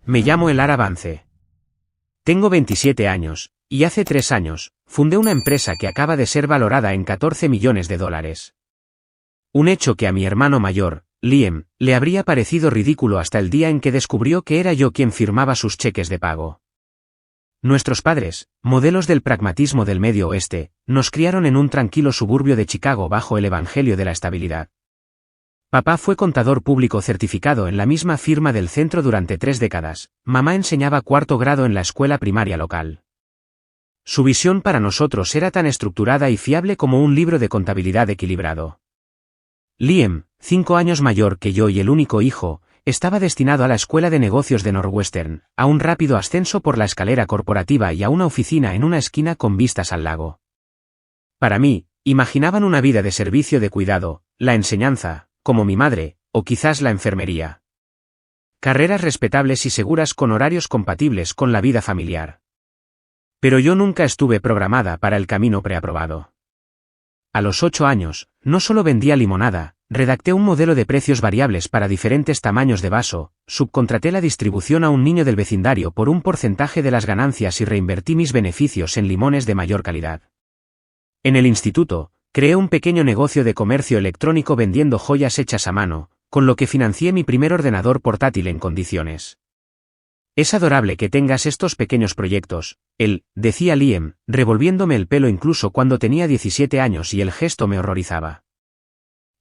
Me llamo Elara Vance. Tengo 27 años, y hace 3 años, fundé una empresa que acaba de ser valorada en $14 millones. Un hecho que a mi hermano mayor, Liam, le habría parecido ridículo hasta el día en que descubrió que era yo quien firmaba sus cheques de pago. Nuestros padres, modelos del pragmatismo del Medio Oeste, nos criaron en un tranquilo suburbio de Chicago bajo el evangelio de la estabilidad. Papá fue contador público certificado en la misma firma del centro durante 3 décadas, mamá enseñaba 4º grado en la escuela primaria local. Su visión para nosotros era tan estructurada y fiable como un libro de contabilidad equilibrado. Liam, 5 años mayor que yo y el único hijo, estaba destinado a la escuela de negocios de Northwestern, a un rápido ascenso por la escalera corporativa y a una oficina en una esquina con vistas al lago. Para mí, imaginaban una vida de servicio de cuidado, la enseñanza, como mi madre, o quizás la enfermería. Carreras respetables y seguras con horarios compatibles con la vida familiar. Pero yo nunca estuve programada para el camino preaprobado. A los 8 años, no solo vendía limonada, redacté un modelo de precios variables para diferentes tamaños de vaso, subcontraté la distribución a un niño del vecindario por un porcentaje de las ganancias y reinvertí mis beneficios en limones de mayor calidad. En el instituto, creé un pequeño negocio de comercio electrónico vendiendo joyas hechas a mano, con lo que financié mi primer ordenador portátil en condiciones. Es adorable que tengas estos pequeños proyectos, decía Liam, revolviéndome el pelo incluso cuando tenía 17 años y el gesto me horrorizaba.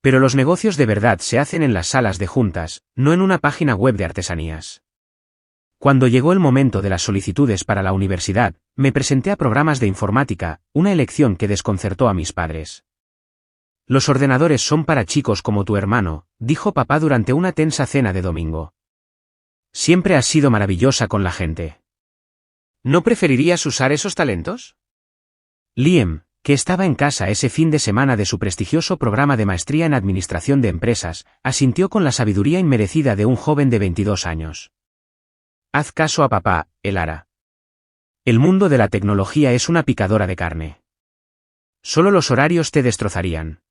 Pero los negocios de verdad se hacen en las salas de juntas, no en una página web de artesanías. Cuando llegó el momento de las solicitudes para la universidad, me presenté a programas de informática, una elección que desconcertó a mis padres. Los ordenadores son para chicos como tu hermano, dijo papá durante una tensa cena de domingo. Siempre has sido maravillosa con la gente. ¿No preferirías usar esos talentos? Liam, que estaba en casa ese fin de semana de su prestigioso programa de maestría en administración de empresas, asintió con la sabiduría inmerecida de un joven de 22 años. Haz caso a papá, Elara. El mundo de la tecnología es una picadora de carne. Solo los horarios te destrozarían.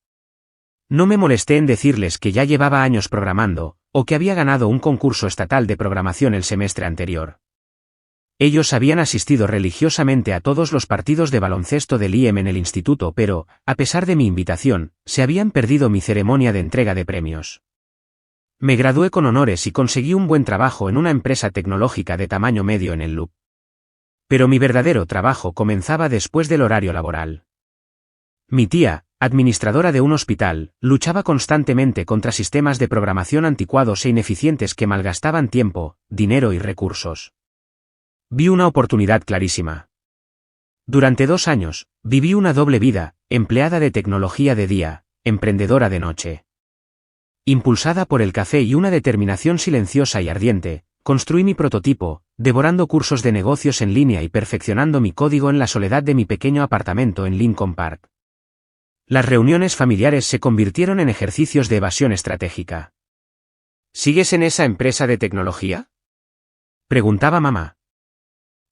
No me molesté en decirles que ya llevaba años programando, o que había ganado un concurso estatal de programación el semestre anterior. Ellos habían asistido religiosamente a todos los partidos de baloncesto del IEM en el instituto, pero, a pesar de mi invitación, se habían perdido mi ceremonia de entrega de premios. Me gradué con honores y conseguí un buen trabajo en una empresa tecnológica de tamaño medio en el Loop. Pero mi verdadero trabajo comenzaba después del horario laboral. Mi tía, administradora de un hospital, luchaba constantemente contra sistemas de programación anticuados e ineficientes que malgastaban tiempo, dinero y recursos. Vi una oportunidad clarísima. Durante 2 años, viví una doble vida, empleada de tecnología de día, emprendedora de noche. Impulsada por el café y una determinación silenciosa y ardiente, construí mi prototipo, devorando cursos de negocios en línea y perfeccionando mi código en la soledad de mi pequeño apartamento en Lincoln Park. Las reuniones familiares se convirtieron en ejercicios de evasión estratégica. ¿Sigues en esa empresa de tecnología?, preguntaba mamá.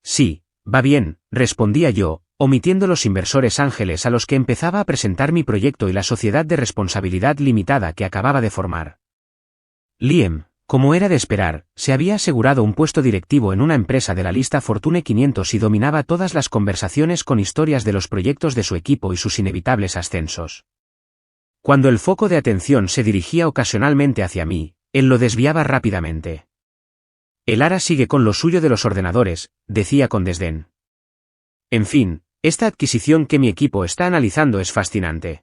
Sí, va bien, respondía yo, omitiendo los inversores ángeles a los que empezaba a presentar mi proyecto y la sociedad de responsabilidad limitada que acababa de formar. Liam, como era de esperar, se había asegurado un puesto directivo en una empresa de la lista Fortune 500 y dominaba todas las conversaciones con historias de los proyectos de su equipo y sus inevitables ascensos. Cuando el foco de atención se dirigía ocasionalmente hacia mí, él lo desviaba rápidamente. Elara sigue con lo suyo de los ordenadores, decía con desdén. En fin, esta adquisición que mi equipo está analizando es fascinante.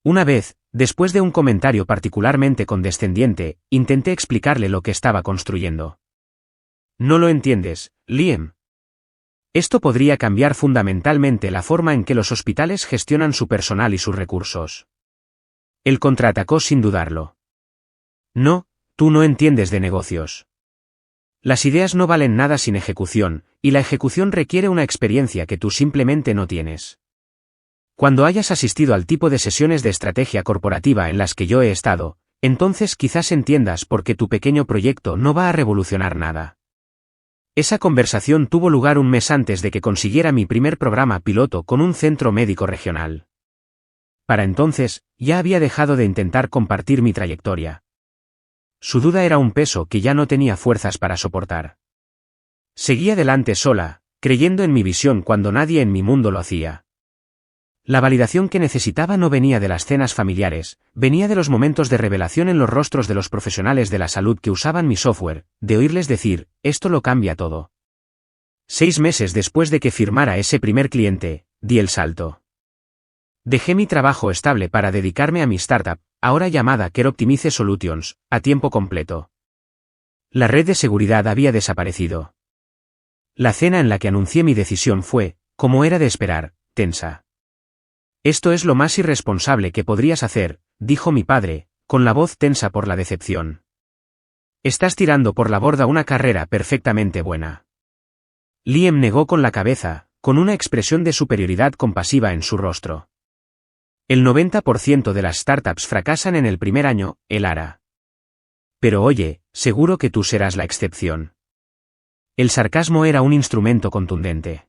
Una vez, después de un comentario particularmente condescendiente, intenté explicarle lo que estaba construyendo. No lo entiendes, Liam. Esto podría cambiar fundamentalmente la forma en que los hospitales gestionan su personal y sus recursos. Él contraatacó sin dudarlo. No, tú no entiendes de negocios. Las ideas no valen nada sin ejecución, y la ejecución requiere una experiencia que tú simplemente no tienes. Cuando hayas asistido al tipo de sesiones de estrategia corporativa en las que yo he estado, entonces quizás entiendas por qué tu pequeño proyecto no va a revolucionar nada. Esa conversación tuvo lugar un mes antes de que consiguiera mi primer programa piloto con un centro médico regional. Para entonces, ya había dejado de intentar compartir mi trayectoria. su duda era un peso que ya no tenía fuerzas para soportar. Seguí adelante sola, creyendo en mi visión cuando nadie en mi mundo lo hacía. La validación que necesitaba no venía de las cenas familiares, venía de los momentos de revelación en los rostros de los profesionales de la salud que usaban mi software, de oírles decir, esto lo cambia todo. 6 meses después de que firmara ese primer cliente, di el salto. Dejé mi trabajo estable para dedicarme a mi startup, ahora llamada Care Optimize Solutions, a tiempo completo. La red de seguridad había desaparecido. La cena en la que anuncié mi decisión fue, como era de esperar, tensa. Esto es lo más irresponsable que podrías hacer, dijo mi padre, con la voz tensa por la decepción. Estás tirando por la borda una carrera perfectamente buena. Liam negó con la cabeza, con una expresión de superioridad compasiva en su rostro. El 90% de las startups fracasan en el primer año, él hará. Pero oye, seguro que tú serás la excepción. El sarcasmo era un instrumento contundente.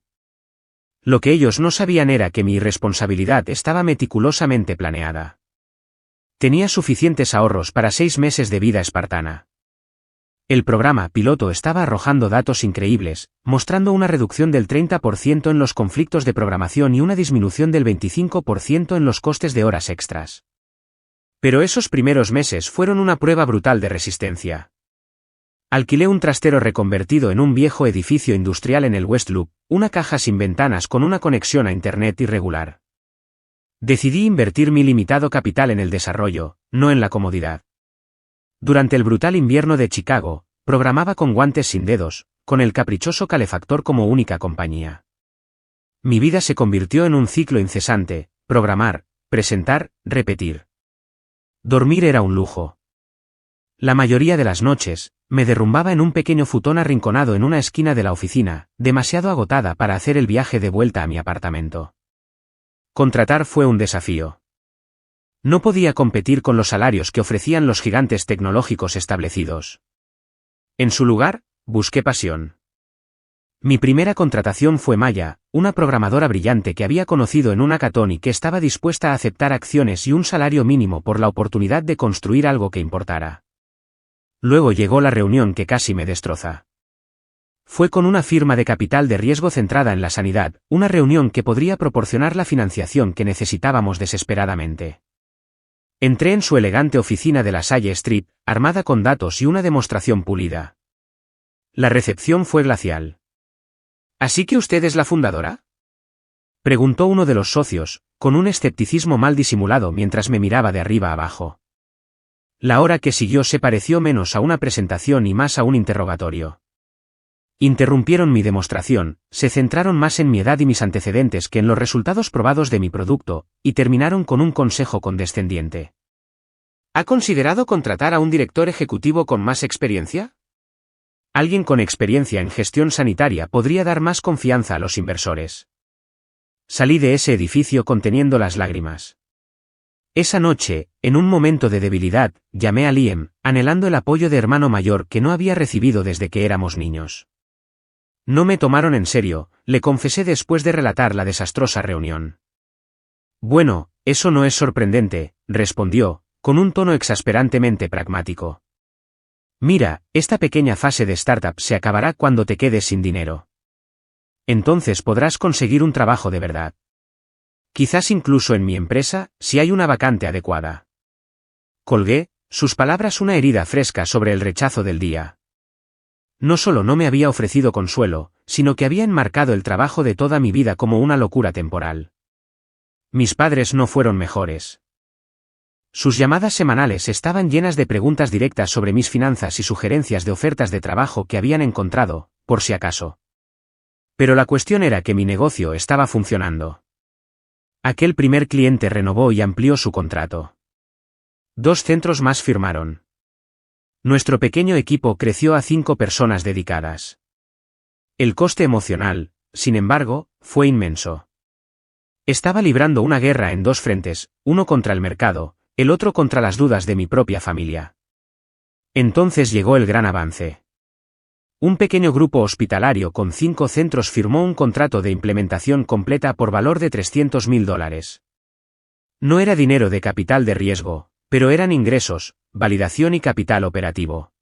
Lo que ellos no sabían era que mi irresponsabilidad estaba meticulosamente planeada. Tenía suficientes ahorros para 6 meses de vida espartana. El programa piloto estaba arrojando datos increíbles, mostrando una reducción del 30% en los conflictos de programación y una disminución del 25% en los costes de horas extras. Pero esos primeros meses fueron una prueba brutal de resistencia. Alquilé un trastero reconvertido en un viejo edificio industrial en el West Loop, una caja sin ventanas con una conexión a Internet irregular. Decidí invertir mi limitado capital en el desarrollo, no en la comodidad. Durante el brutal invierno de Chicago, programaba con guantes sin dedos, con el caprichoso calefactor como única compañía. Mi vida se convirtió en un ciclo incesante, programar, presentar, repetir. Dormir era un lujo. La mayoría de las noches, me derrumbaba en un pequeño futón arrinconado en una esquina de la oficina, demasiado agotada para hacer el viaje de vuelta a mi apartamento. Contratar fue un desafío. No podía competir con los salarios que ofrecían los gigantes tecnológicos establecidos. En su lugar, busqué pasión. Mi primera contratación fue Maya, una programadora brillante que había conocido en un hackathon y que estaba dispuesta a aceptar acciones y un salario mínimo por la oportunidad de construir algo que importara. Luego llegó la reunión que casi me destroza. Fue con una firma de capital de riesgo centrada en la sanidad, una reunión que podría proporcionar la financiación que necesitábamos desesperadamente. Entré en su elegante oficina de la Salle Street, armada con datos y una demostración pulida. La recepción fue glacial. ¿Así que usted es la fundadora?, preguntó uno de los socios, con un escepticismo mal disimulado mientras me miraba de arriba abajo. La hora que siguió se pareció menos a una presentación y más a un interrogatorio. Interrumpieron mi demostración, se centraron más en mi edad y mis antecedentes que en los resultados probados de mi producto, y terminaron con un consejo condescendiente. ¿Ha considerado contratar a un director ejecutivo con más experiencia? Alguien con experiencia en gestión sanitaria podría dar más confianza a los inversores. Salí de ese edificio conteniendo las lágrimas. Esa noche, en un momento de debilidad, llamé a Liam, anhelando el apoyo de hermano mayor que no había recibido desde que éramos niños. No me tomaron en serio, le confesé después de relatar la desastrosa reunión. Bueno, eso no es sorprendente, respondió, con un tono exasperantemente pragmático. Mira, esta pequeña fase de startup se acabará cuando te quedes sin dinero. Entonces podrás conseguir un trabajo de verdad. Quizás incluso en mi empresa, si hay una vacante adecuada. Colgué, sus palabras una herida fresca sobre el rechazo del día. No solo no me había ofrecido consuelo, sino que había enmarcado el trabajo de toda mi vida como una locura temporal. Mis padres no fueron mejores. Sus llamadas semanales estaban llenas de preguntas directas sobre mis finanzas y sugerencias de ofertas de trabajo que habían encontrado, por si acaso. Pero la cuestión era que mi negocio estaba funcionando. Aquel primer cliente renovó y amplió su contrato. 2 centros más firmaron. Nuestro pequeño equipo creció a 5 personas dedicadas. El coste emocional, sin embargo, fue inmenso. Estaba librando una guerra en 2 frentes, uno contra el mercado, el otro contra las dudas de mi propia familia. Entonces llegó el gran avance. Un pequeño grupo hospitalario con 5 centros firmó un contrato de implementación completa por valor de $300.000. No era dinero de capital de riesgo, pero eran ingresos, validación y capital operativo.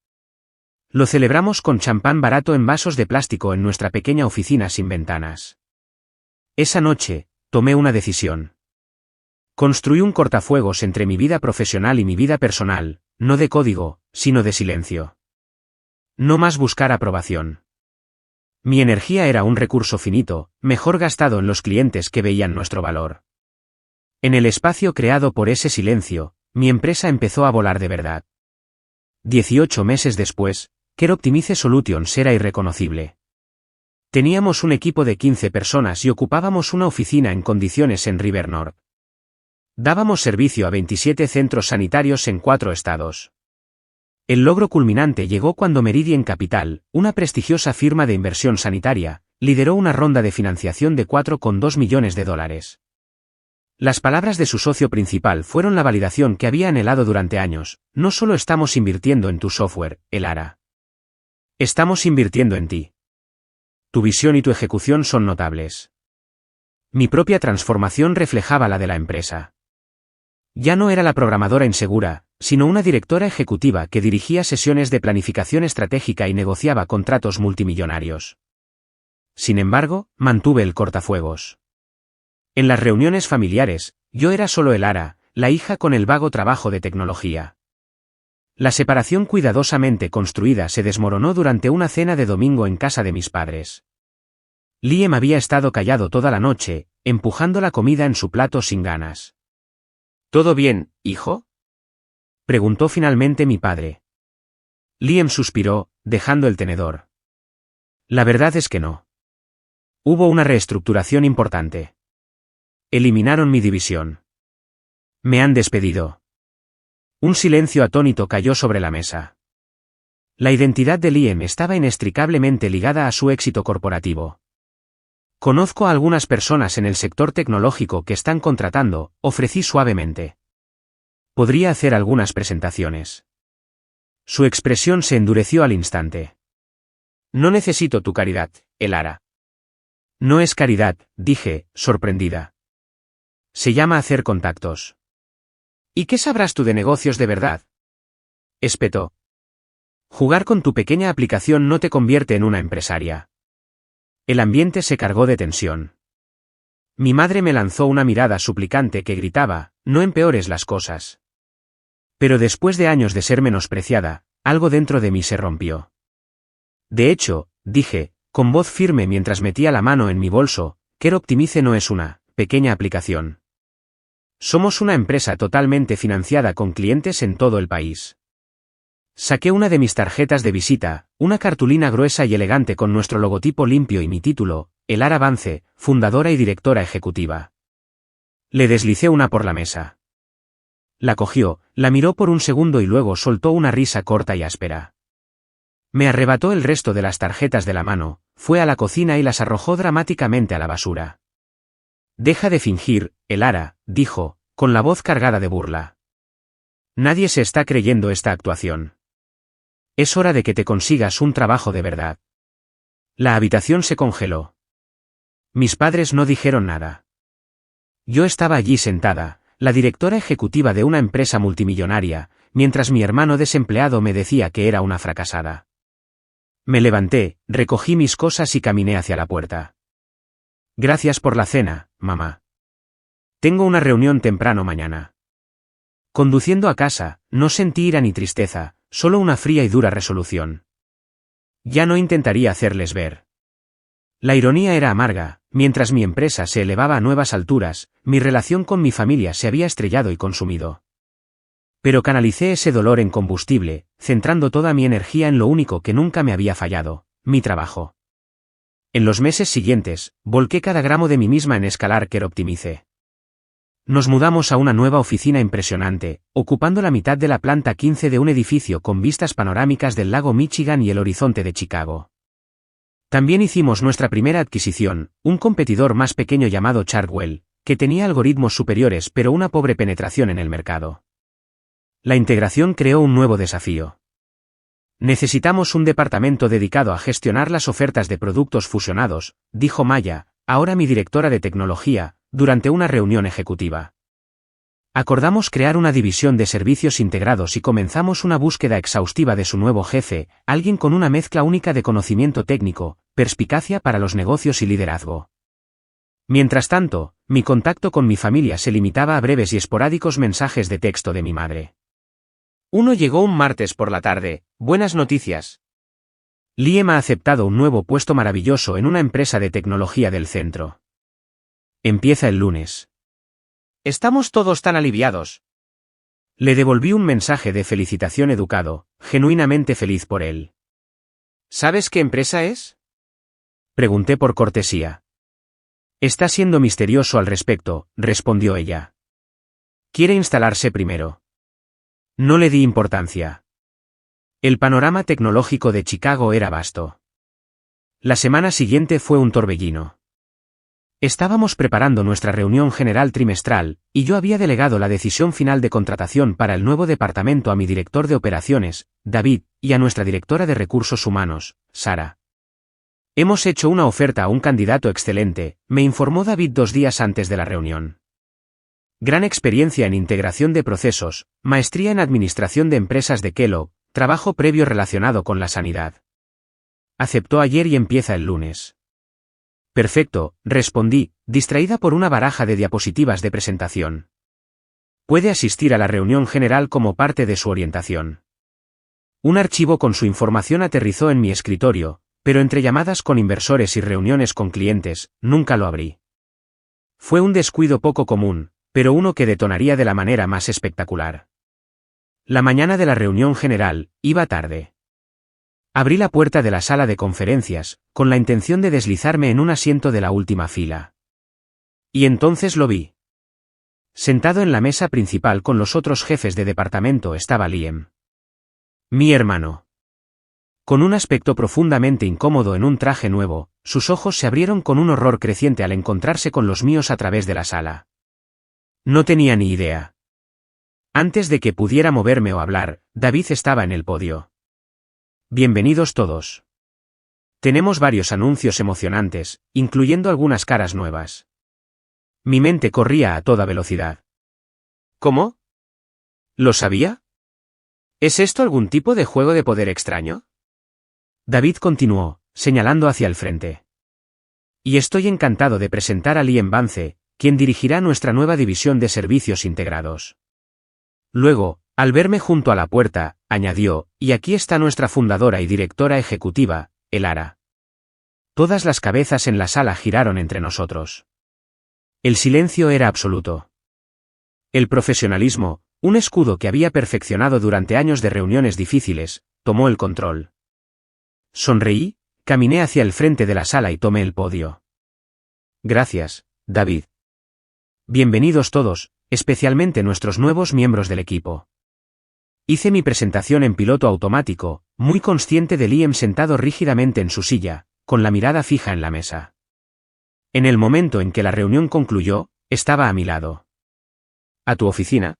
Lo celebramos con champán barato en vasos de plástico en nuestra pequeña oficina sin ventanas. Esa noche, tomé una decisión. Construí un cortafuegos entre mi vida profesional y mi vida personal, no de código, sino de silencio. No más buscar aprobación. Mi energía era un recurso finito, mejor gastado en los clientes que veían nuestro valor. En el espacio creado por ese silencio, mi empresa empezó a volar de verdad. 18 meses después, Care Optimize Solutions era irreconocible. Teníamos un equipo de 15 personas y ocupábamos una oficina en condiciones en River North. Dábamos servicio a 27 centros sanitarios en 4 estados. El logro culminante llegó cuando Meridian Capital, una prestigiosa firma de inversión sanitaria, lideró una ronda de financiación de $4,2 millones. Las palabras de su socio principal fueron la validación que había anhelado durante años: no solo estamos invirtiendo en tu software, Elara. Estamos invirtiendo en ti. Tu visión y tu ejecución son notables. Mi propia transformación reflejaba la de la empresa. Ya no era la programadora insegura, sino una directora ejecutiva que dirigía sesiones de planificación estratégica y negociaba contratos multimillonarios. Sin embargo, mantuve el cortafuegos. En las reuniones familiares, yo era solo Elara, la hija con el vago trabajo de tecnología. La separación cuidadosamente construida se desmoronó durante una cena de domingo en casa de mis padres. Liam había estado callado toda la noche, empujando la comida en su plato sin ganas. ¿Todo bien, hijo?, preguntó finalmente mi padre. Liam suspiró, dejando el tenedor. La verdad es que no. Hubo una reestructuración importante. Eliminaron mi división. Me han despedido. Un silencio atónito cayó sobre la mesa. La identidad de Liam estaba inextricablemente ligada a su éxito corporativo. Conozco a algunas personas en el sector tecnológico que están contratando, ofrecí suavemente. Podría hacer algunas presentaciones. Su expresión se endureció al instante. No necesito tu caridad, Elara. No es caridad, dije, sorprendida. Se llama hacer contactos. ¿Y qué sabrás tú de negocios de verdad?, espetó. Jugar con tu pequeña aplicación no te convierte en una empresaria. El ambiente se cargó de tensión. Mi madre me lanzó una mirada suplicante que gritaba: no empeores las cosas. Pero después de años de ser menospreciada, algo dentro de mí se rompió. De hecho, dije, con voz firme mientras metía la mano en mi bolso, Care Optimize no es una pequeña aplicación. Somos una empresa totalmente financiada con clientes en todo el país. Saqué una de mis tarjetas de visita, una cartulina gruesa y elegante con nuestro logotipo limpio y mi título, Elara Vance, fundadora y directora ejecutiva. Le deslicé una por la mesa. La cogió, la miró por un segundo y luego soltó una risa corta y áspera. Me arrebató el resto de las tarjetas de la mano, fue a la cocina y las arrojó dramáticamente a la basura. Deja de fingir, Elara, dijo, con la voz cargada de burla. Nadie se está creyendo esta actuación. Es hora de que te consigas un trabajo de verdad. La habitación se congeló. Mis padres no dijeron nada. Yo estaba allí sentada, la directora ejecutiva de una empresa multimillonaria, mientras mi hermano desempleado me decía que era una fracasada. Me levanté, recogí mis cosas y caminé hacia la puerta. Gracias por la cena, mamá. Tengo una reunión temprano mañana. Conduciendo a casa, no sentí ira ni tristeza, solo una fría y dura resolución. Ya no intentaría hacerles ver. La ironía era amarga: mientras mi empresa se elevaba a nuevas alturas, mi relación con mi familia se había estrellado y consumido. Pero canalicé ese dolor en combustible, centrando toda mi energía en lo único que nunca me había fallado: mi trabajo. En los meses siguientes, volqué cada gramo de mí misma en escalar Care Optimize. Nos mudamos a una nueva oficina impresionante, ocupando la mitad de la planta 15 de un edificio con vistas panorámicas del lago Michigan y el horizonte de Chicago. También hicimos nuestra primera adquisición, un competidor más pequeño llamado Chartwell, que tenía algoritmos superiores pero una pobre penetración en el mercado. La integración creó un nuevo desafío. Necesitamos un departamento dedicado a gestionar las ofertas de productos fusionados, dijo Maya, ahora mi directora de tecnología, durante una reunión ejecutiva. Acordamos crear una división de servicios integrados y comenzamos una búsqueda exhaustiva de su nuevo jefe, alguien con una mezcla única de conocimiento técnico, perspicacia para los negocios y liderazgo. Mientras tanto, mi contacto con mi familia se limitaba a breves y esporádicos mensajes de texto de mi madre. Uno llegó un martes por la tarde. Buenas noticias. Liam ha aceptado un nuevo puesto maravilloso en una empresa de tecnología del centro. Empieza el lunes. Estamos todos tan aliviados. Le devolví un mensaje de felicitación educado, genuinamente feliz por él. ¿Sabes qué empresa es? Pregunté por cortesía. Está siendo misterioso al respecto, respondió ella. Quiere instalarse primero. No le di importancia. El panorama tecnológico de Chicago era vasto. La semana siguiente fue un torbellino. Estábamos preparando nuestra reunión general trimestral, y yo había delegado la decisión final de contratación para el nuevo departamento a mi director de operaciones, David, y a nuestra directora de recursos humanos, Sara. Hemos hecho una oferta a un candidato excelente, me informó David 2 días antes de la reunión. Gran experiencia en integración de procesos, maestría en administración de empresas de Kellogg, trabajo previo relacionado con la sanidad. Aceptó ayer y empieza el lunes. Perfecto, respondí, distraída por una baraja de diapositivas de presentación. Puede asistir a la reunión general como parte de su orientación. Un archivo con su información aterrizó en mi escritorio, pero entre llamadas con inversores y reuniones con clientes, nunca lo abrí. Fue un descuido poco común, pero uno que detonaría de la manera más espectacular. La mañana de la reunión general, iba tarde. Abrí la puerta de la sala de conferencias, con la intención de deslizarme en un asiento de la última fila. Y entonces lo vi. Sentado en la mesa principal con los otros jefes de departamento estaba Liam. Mi hermano. Con un aspecto profundamente incómodo en un traje nuevo, sus ojos se abrieron con un horror creciente al encontrarse con los míos a través de la sala. No tenía ni idea. Antes de que pudiera moverme o hablar, David estaba en el podio. Bienvenidos todos. Tenemos varios anuncios emocionantes, incluyendo algunas caras nuevas. Mi mente corría a toda velocidad. ¿Cómo? ¿Lo sabía? ¿Es esto algún tipo de juego de poder extraño? David continuó, señalando hacia el frente. Y estoy encantado de presentar a Liam Vance, quien dirigirá nuestra nueva división de servicios integrados. Luego, al verme junto a la puerta, añadió, y aquí está nuestra fundadora y directora ejecutiva, Elara. Todas las cabezas en la sala giraron entre nosotros. El silencio era absoluto. El profesionalismo, un escudo que había perfeccionado durante años de reuniones difíciles, tomó el control. Sonreí, caminé hacia el frente de la sala y tomé el podio. Gracias, David. Bienvenidos todos, especialmente nuestros nuevos miembros del equipo. Hice mi presentación en piloto automático, muy consciente de Liam sentado rígidamente en su silla, con la mirada fija en la mesa. En el momento en que la reunión concluyó, estaba a mi lado. ¿A tu oficina?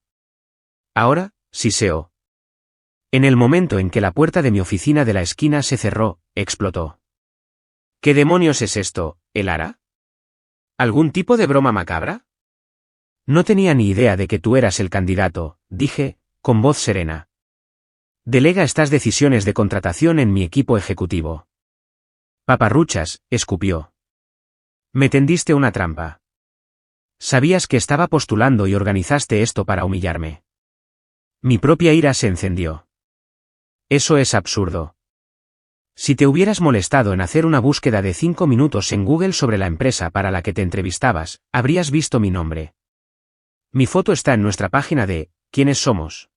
Ahora, siseo. En el momento en que la puerta de mi oficina de la esquina se cerró, explotó. ¿Qué demonios es esto, Elara? ¿Algún tipo de broma macabra? No tenía ni idea de que tú eras el candidato, dije, con voz serena. Delega estas decisiones de contratación en mi equipo ejecutivo. Paparruchas, escupió. Me tendiste una trampa. Sabías que estaba postulando y organizaste esto para humillarme. Mi propia ira se encendió. Eso es absurdo. Si te hubieras molestado en hacer una búsqueda de 5 minutos en Google sobre la empresa para la que te entrevistabas, habrías visto mi nombre. Mi foto está en nuestra página de ¿Quiénes somos?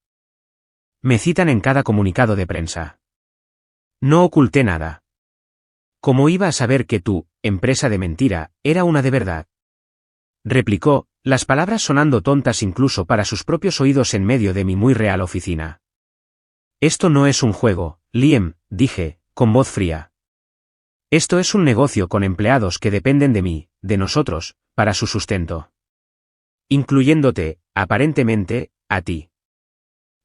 Me citan en cada comunicado de prensa. No oculté nada. ¿Cómo iba a saber que tú, empresa de mentira, era una de verdad? Replicó, las palabras sonando tontas incluso para sus propios oídos en medio de mi muy real oficina. Esto no es un juego, Liam, dije, con voz fría. Esto es un negocio con empleados que dependen de mí, de nosotros, para su sustento. Incluyéndote, aparentemente, a ti.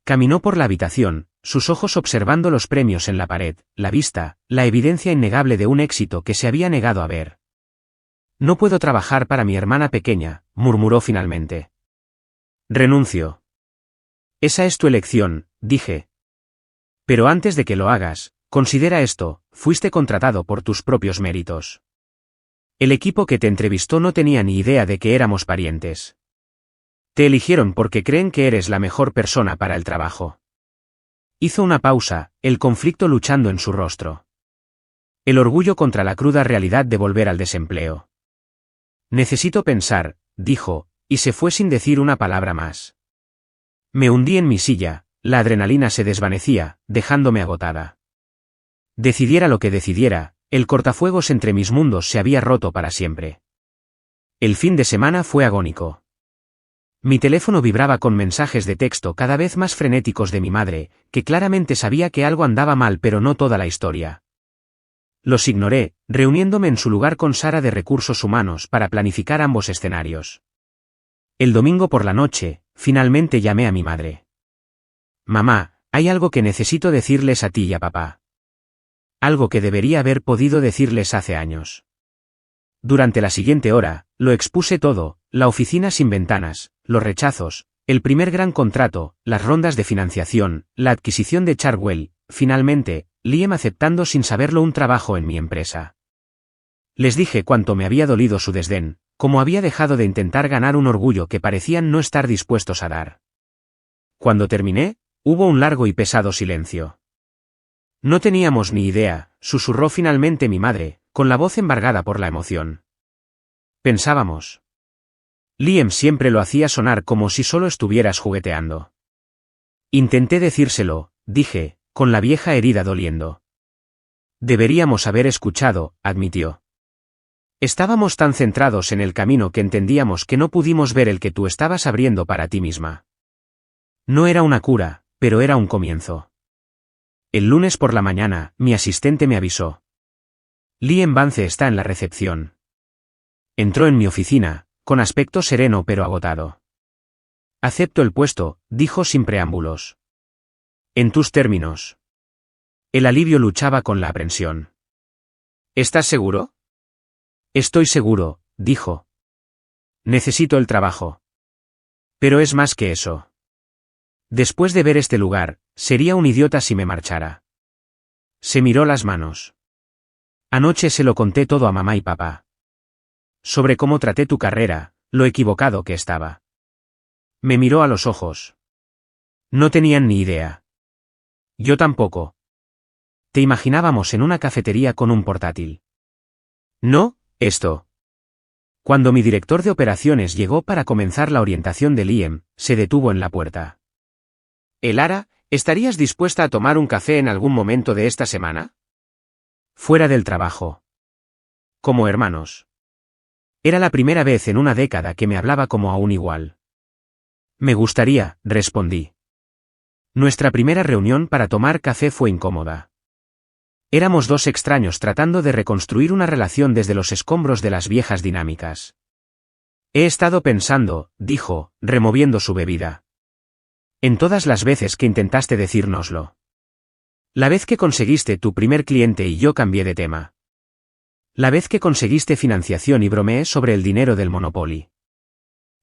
Caminó por la habitación, sus ojos observando los premios en la pared, la vista, la evidencia innegable de un éxito que se había negado a ver. No puedo trabajar para mi hermana pequeña, murmuró finalmente. Renuncio. Esa es tu elección, dije. Pero antes de que lo hagas, considera esto, fuiste contratado por tus propios méritos. El equipo que te entrevistó no tenía ni idea de que éramos parientes. Te eligieron porque creen que eres la mejor persona para el trabajo. Hizo una pausa, el conflicto luchando en su rostro. El orgullo contra la cruda realidad de volver al desempleo. Necesito pensar, dijo, y se fue sin decir una palabra más. Me hundí en mi silla, la adrenalina se desvanecía, dejándome agotada. Decidiera lo que decidiera, el cortafuegos entre mis mundos se había roto para siempre. El fin de semana fue agónico. Mi teléfono vibraba con mensajes de texto cada vez más frenéticos de mi madre, que claramente sabía que algo andaba mal pero no toda la historia. Los ignoré, reuniéndome en su lugar con Sara de Recursos Humanos para planificar ambos escenarios. El domingo por la noche, finalmente llamé a mi madre. Mamá, hay algo que necesito decirles a ti y a papá. Algo que debería haber podido decirles hace años. Durante la siguiente hora, lo expuse todo, la oficina sin ventanas, los rechazos, el primer gran contrato, las rondas de financiación, la adquisición de Chartwell, finalmente, Liam aceptando sin saberlo un trabajo en mi empresa. Les dije cuánto me había dolido su desdén, cómo había dejado de intentar ganar un orgullo que parecían no estar dispuestos a dar. Cuando terminé, hubo un largo y pesado silencio. No teníamos ni idea, susurró finalmente mi madre, con la voz embargada por la emoción. Pensábamos. Liam siempre lo hacía sonar como si solo estuvieras jugueteando. Intenté decírselo, dije, con la vieja herida doliendo. Deberíamos haber escuchado, admitió. Estábamos tan centrados en el camino que entendíamos que no pudimos ver el que tú estabas abriendo para ti misma. No era una cura, pero era un comienzo. El lunes por la mañana, mi asistente me avisó. Liam Vance está en la recepción. Entró en mi oficina, con aspecto sereno pero agotado. Acepto el puesto, dijo sin preámbulos. En tus términos. El alivio luchaba con la aprensión. ¿Estás seguro? Estoy seguro, dijo. Necesito el trabajo. Pero es más que eso. Después de ver este lugar, sería un idiota si me marchara. Se miró las manos. Anoche se lo conté todo a mamá y papá. Sobre cómo traté tu carrera, lo equivocado que estaba. Me miró a los ojos. No tenían ni idea. Yo tampoco. Te imaginábamos en una cafetería con un portátil. No, esto. Cuando mi director de operaciones llegó para comenzar la orientación de Liam, se detuvo en la puerta. Elara, ¿estarías dispuesta a tomar un café en algún momento de esta semana? Fuera del trabajo. Como hermanos. Era la primera vez en una década que me hablaba como a un igual. Me gustaría, respondí. Nuestra primera reunión para tomar café fue incómoda. Éramos dos extraños tratando de reconstruir una relación desde los escombros de las viejas dinámicas. He estado pensando, dijo, removiendo su bebida. En todas las veces que intentaste decírnoslo. La vez que conseguiste tu primer cliente y yo cambié de tema. La vez que conseguiste financiación y bromeé sobre el dinero del Monopoly.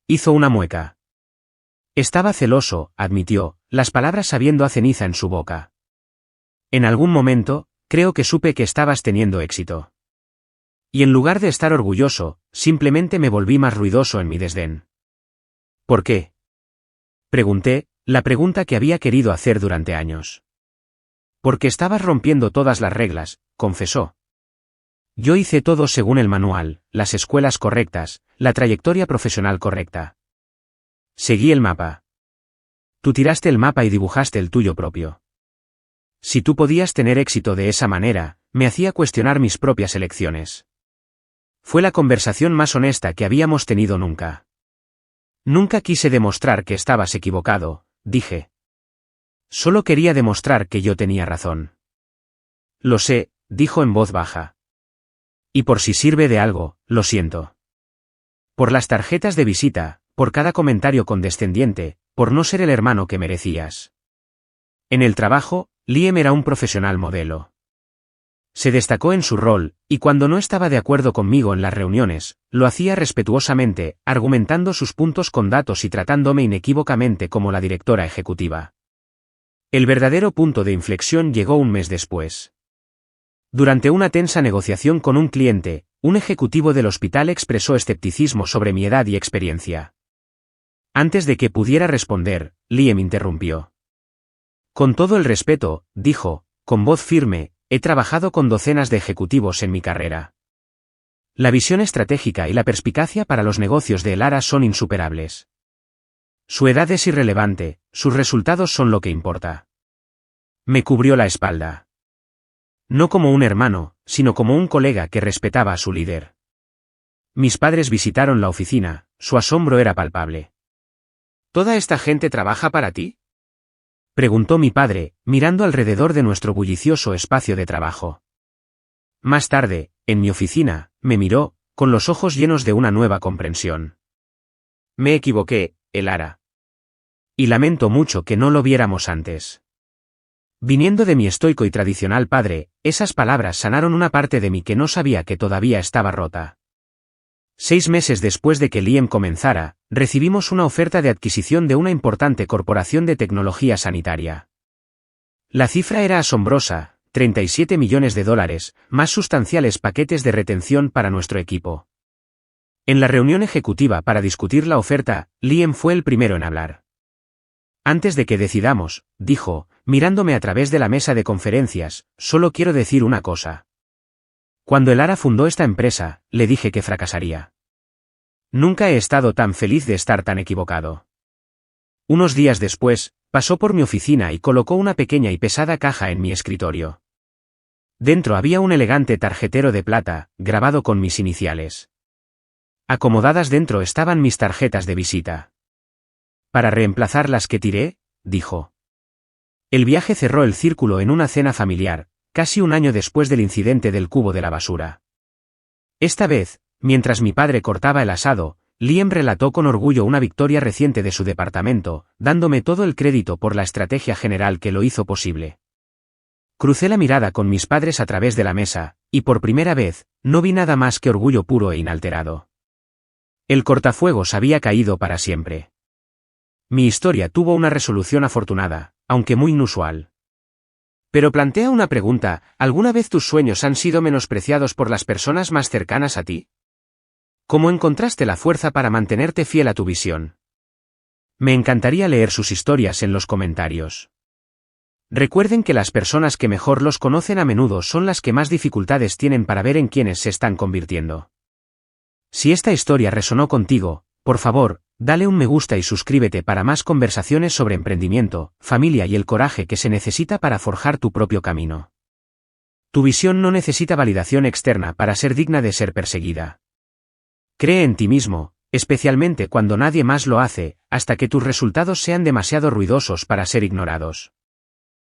Hizo una mueca. Estaba celoso, admitió, las palabras sabiendo a ceniza en su boca. En algún momento, creo que supe que estabas teniendo éxito. Y en lugar de estar orgulloso, simplemente me volví más ruidoso en mi desdén. ¿Por qué? Pregunté, la pregunta que había querido hacer durante años. Porque estabas rompiendo todas las reglas, confesó. Yo hice todo según el manual, las escuelas correctas, la trayectoria profesional correcta. Seguí el mapa. Tú tiraste el mapa y dibujaste el tuyo propio. Si tú podías tener éxito de esa manera, me hacía cuestionar mis propias elecciones. Fue la conversación más honesta que habíamos tenido nunca. Nunca quise demostrar que estabas equivocado, dije. Solo quería demostrar que yo tenía razón. Lo sé, dijo en voz baja. Y por si sirve de algo, lo siento. Por las tarjetas de visita, por cada comentario condescendiente, por no ser el hermano que merecías. En el trabajo, Liam era un profesional modelo. Se destacó en su rol, y cuando no estaba de acuerdo conmigo en las reuniones, lo hacía respetuosamente, argumentando sus puntos con datos y tratándome inequívocamente como la directora ejecutiva. El verdadero punto de inflexión llegó un mes después. Durante una tensa negociación con un cliente, un ejecutivo del hospital expresó escepticismo sobre mi edad y experiencia. Antes de que pudiera responder, Liam interrumpió. Con todo el respeto, dijo, con voz firme, he trabajado con docenas de ejecutivos en mi carrera. La visión estratégica y la perspicacia para los negocios de Elara son insuperables. Su edad es irrelevante, sus resultados son lo que importa. Me cubrió la espalda. No como un hermano, sino como un colega que respetaba a su líder. Mis padres visitaron la oficina, su asombro era palpable. ¿Toda esta gente trabaja para ti?, preguntó mi padre, mirando alrededor de nuestro bullicioso espacio de trabajo. Más tarde, en mi oficina, me miró, con los ojos llenos de una nueva comprensión. Me equivoqué, Elara. Y lamento mucho que no lo viéramos antes. Viniendo de mi estoico y tradicional padre, esas palabras sanaron una parte de mí que no sabía que todavía estaba rota. 6 meses después de que Liam comenzara, recibimos una oferta de adquisición de una importante corporación de tecnología sanitaria. La cifra era asombrosa, 37 millones de dólares, más sustanciales paquetes de retención para nuestro equipo. En la reunión ejecutiva para discutir la oferta, Liam fue el primero en hablar. Antes de que decidamos, dijo, mirándome a través de la mesa de conferencias, solo quiero decir una cosa. Cuando Elara fundó esta empresa, le dije que fracasaría. Nunca he estado tan feliz de estar tan equivocado. Unos días después, pasó por mi oficina y colocó una pequeña y pesada caja en mi escritorio. Dentro había un elegante tarjetero de plata, grabado con mis iniciales. Acomodadas dentro estaban mis tarjetas de visita. Para reemplazar las que tiré, dijo. El viaje cerró el círculo en una cena familiar, casi un año después del incidente del cubo de la basura. Esta vez, mientras mi padre cortaba el asado, Liam relató con orgullo una victoria reciente de su departamento, dándome todo el crédito por la estrategia general que lo hizo posible. Crucé la mirada con mis padres a través de la mesa, y por primera vez, no vi nada más que orgullo puro e inalterado. El cortafuegos había caído para siempre. Mi historia tuvo una resolución afortunada, aunque muy inusual. Pero plantea una pregunta, ¿alguna vez tus sueños han sido menospreciados por las personas más cercanas a ti? ¿Cómo encontraste la fuerza para mantenerte fiel a tu visión? Me encantaría leer sus historias en los comentarios. Recuerden que las personas que mejor los conocen a menudo son las que más dificultades tienen para ver en quiénes se están convirtiendo. Si esta historia resonó contigo, por favor, dale un me gusta y suscríbete para más conversaciones sobre emprendimiento, familia y el coraje que se necesita para forjar tu propio camino. Tu visión no necesita validación externa para ser digna de ser perseguida. Cree en ti mismo, especialmente cuando nadie más lo hace, hasta que tus resultados sean demasiado ruidosos para ser ignorados.